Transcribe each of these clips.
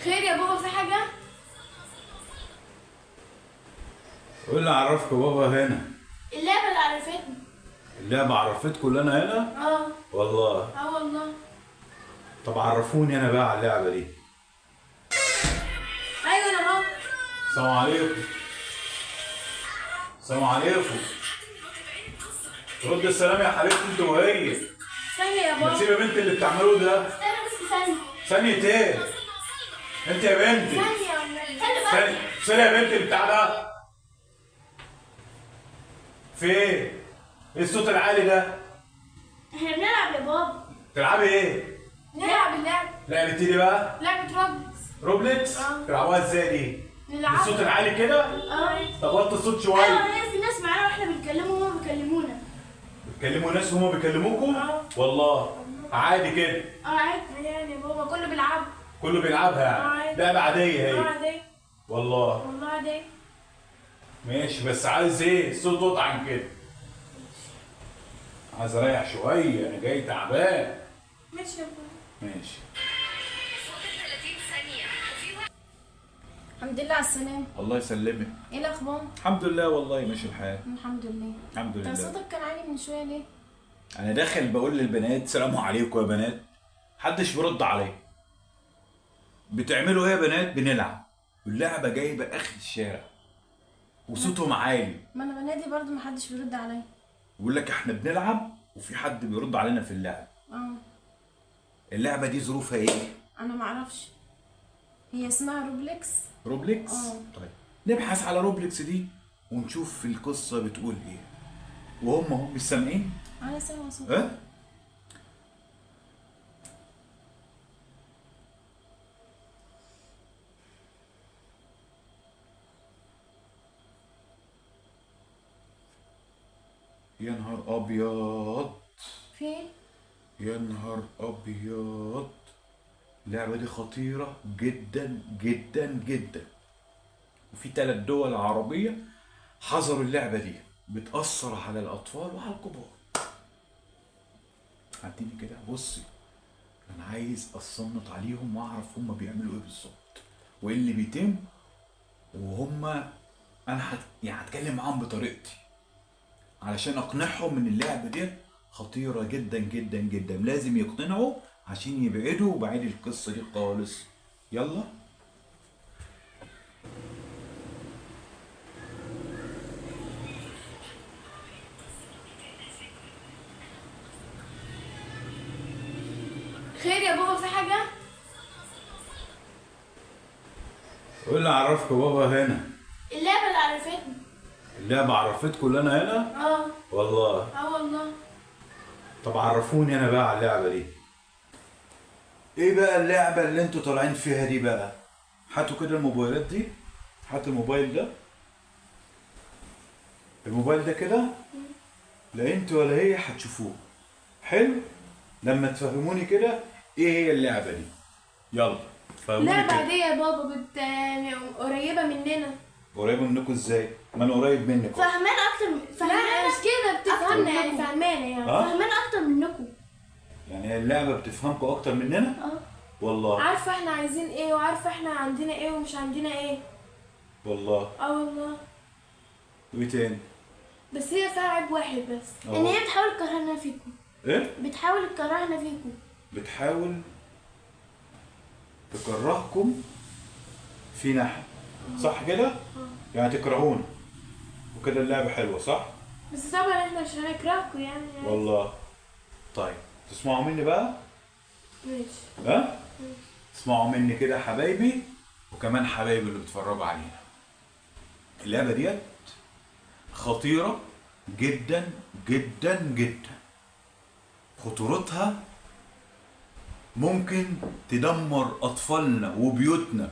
خير يا بابا، في حاجة؟ قول اللي عرفك بابا هنا. اللعبة اللي عرفتني. اللعبة عرفتكم اللي انا هنا؟ اه. والله. اه والله. طب عرفوني انا بقى على اللعبة دي. ايوه انا اهو. السلام عليكم. السلام عليكم. رد السلام يا حبيبتي انت وهي. ثانية يا ما بابا. تسيب يا بنت اللي بتعملوه ده. استنى بس ثانية. ثانية ايه؟ انت يا بنتي. ثانية يا عمري. استنى بقى. ثانية يا بنتي اللي بتاع ده. في ايه؟ ايه الصوت العالي ده؟ احنا بنلعب يا بابا. تلعبي ايه؟ نلعب اللعبة. لعبة ايه دي بقى؟ لعبة روبلكس. روبلكس؟ اه. تلعبوها ازاي دي؟ نلعب. بالصوت العالي كده؟ اه. طب وطي الصوت ايوه، شوية. انا في ناس معانا واحنا بنتكلموا وهما بيكلمونا. بتكلموا ناس وهما بيكلموكم؟ اه. والله عادي كده. اه عادي يعني يا بابا، كله بيلعب. كله بيلعبها يعني. عادي. لعبة عادية اه هي. عادي. والله. والله عادي. ماشي بس عايز ايه؟ الصوت واطي عن كده. عايز اريح شوية، انا جاي تعبان. ماشي يا بابا. ماشي. الحمد لله على السلامة. الله يسلمك. ايه الأخبار؟ الحمد لله والله ماشي الحال. الحمد لله. الحمد انت لله. صوتك كان عالي من شوية ليه؟ انا داخل بقول للبنات سلام عليكم يا بنات، محدش بيرد عليا. بتعملوا ايه يا بنات؟ بنلعب. اللعبة جايبة اخر الشارع وصوتهم عالي. ما انا بنادي برضو محدش بيرد عليا. بيقول لك احنا بنلعب وفي حد بيرد علينا في اللعب. اه. اللعبة دي ظروفها ايه؟ انا معرفش. هي اسمها روبلكس. روبلكس؟ طيب نبحث على روبلكس دي ونشوف القصة بتقول ايه. وهم مش سامعين؟ انا سامعة صوت. ها؟ يا نهار ابيض. في ايه؟ يا نهار ابيض. اللعبة دي خطيرة جدا جدا جدا. وفي 3 دول عربية حظروا اللعبة دي، بتأثر على الأطفال وعلى الكبار. عديني كده بصي، أنا عايز أصنت عليهم وأعرف هما بيعملوا إيه بالظبط وإيه اللي بيتم. وهما أنا يعني هتكلم معاهم بطريقتي علشان أقنعهم إن اللعبة دي خطيرة جدا جدا جدا، لازم يقتنعوا عشان يبعدوا بعيد القصة دي خالص. يلا. خير يا بابا، في حاجة؟ قول اللي عرفك بابا هنا. اللعبة اللي عرفتني. اللعبة عرفتكم اللي أنا هنا؟ اه. والله. اه والله. طب عرفوني أنا بقى على اللعبة دي. إيه بقى اللعبة اللي أنتوا طالعين فيها دي بقى؟ هاتوا كده الموبايلات دي. هات الموبايل ده. الموبايل ده كده لا أنت ولا هي هتشوفوه. حلو؟ لما تفهموني كده إيه هي اللعبة دي. يلا فهموني لعبة كده. عادية يا بابا، قريبة مننا. قريبة منكم إزاي؟ ما أنا قريب منك أهو. فهمانة أكتر. لا مش كده، بتفهمنا يعني، فهمانة يعني. اه؟ فهمانة أكتر منكم. يعني اللعبة بتفهمكم أكتر مننا؟ اه. والله. عارفة احنا عايزين ايه، وعارفة احنا عندنا ايه ومش عندنا ايه. والله. اه والله. وإيه تاني؟ بس هي فيها عيب واحد بس، اه. ان هي بتحاول تكرهنا فيكم. إيه؟ بتحاول تكرهنا فيكم. بتحاول تكرهكم فينا احنا، صح كده؟ يعني تكرهونا وكده اللعبة حلوة صح؟ بس طبعا احنا مش هنكرهكم يعني. والله. طيب تسمعوا مني بقى؟ ماشي. ها؟ اسمعوا مني كده حبايبي وكمان حبايبي اللي بيتفرجوا علينا. اللعبة ديت خطيرة جدا جدا جدا. خطورتها ممكن تدمر أطفالنا وبيوتنا.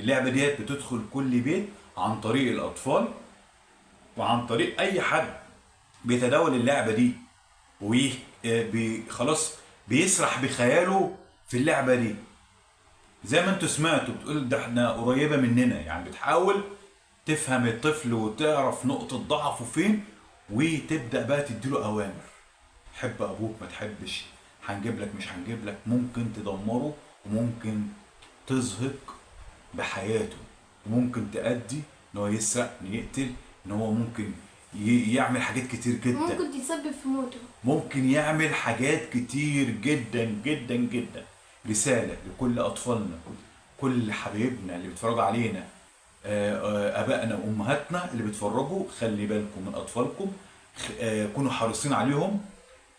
اللعبة ديت بتدخل كل بيت عن طريق الأطفال وعن طريق أي حد بيتداول اللعبة دي خلاص بيسرح بخياله في اللعبة دي. زي ما انتوا سمعتوا بتقول ده احنا قريبة مننا، يعني بتحاول تفهم الطفل وتعرف نقطة ضعفه فين وتبدأ بقى تديله أوامر. حب أبوك ما تحبش، هنجيب لك مش هنجيب لك، ممكن تدمره وممكن تزهق بحياته، وممكن تأدي ان هو يسرق، ان يقتل، ان هو ممكن يعمل حاجات كتير جدا. ممكن تتسبب في موته. ممكن يعمل حاجات كتير جدا جدا جدا. رسالة لكل أطفالنا، كل حبايبنا اللي بيتفرجوا علينا، آبائنا وأمهاتنا اللي بيتفرجوا، خلي بالكم من أطفالكم، كونوا حريصين عليهم.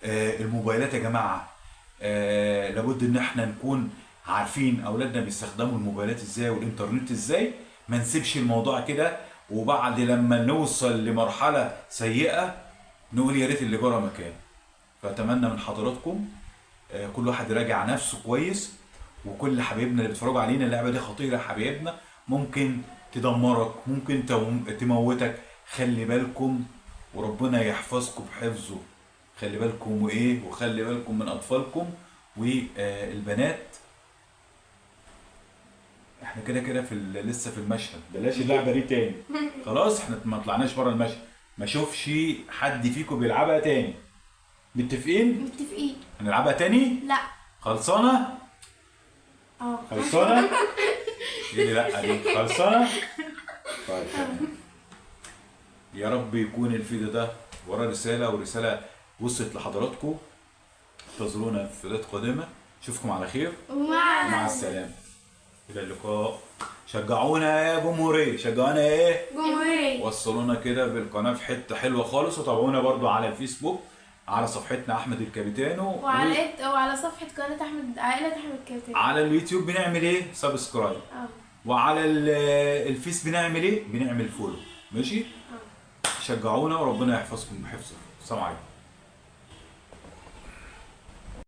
الموبايلات يا جماعة، لابد إن احنا نكون عارفين أولادنا بيستخدموا الموبايلات إزاي والإنترنت إزاي. ما نسيبش الموضوع كده وبعد لما نوصل لمرحلة سيئة نقول يا ريت اللي جرى مكان. فأتمنى من حضراتكم كل واحد يراجع نفسه كويس، وكل حبايبنا اللي بيتفرجوا علينا، اللعبة دي خطيرة يا حبايبنا، ممكن تدمرك، ممكن تموتك. خلي بالكم وربنا يحفظكم بحفظه. خلي بالكم وخلي بالكم من أطفالكم والبنات. احنا كده كده لسه في المشهد، بلاش اللعبة دي تاني. خلاص احنا ما طلعناش بره المشهد، ما اشوفش حد فيكم بيلعبها تاني. متفقين؟ متفقين. هنلعبها تاني؟ لا. خلصانة؟ خلصانة؟ ايه اللي لا دي؟ خلصانة؟ طيب تمام. يا رب يكون الفيديو ده وراه رسالة، ورسالة وصلت لحضراتكم. انتظرونا في فيديوهات قادمة، اشوفكم على خير ومع السلامة. إلى اللقاء. شجعونا يا جمهورية، شجعونا جمهورية. وصلونا كده بالقناة في حتة حلوة خالص، وتابعونا برضو على الفيسبوك على صفحتنا احمد الكابيتانو، وعلى صفحة قناة عائلة احمد الكابيتانو. على اليوتيوب بنعمل سبسكرايب. وعلى الفيس بنعمل بنعمل فولو. ماشي؟ شجعونا وربنا يحفظكم بحفظه. السلام عليكم.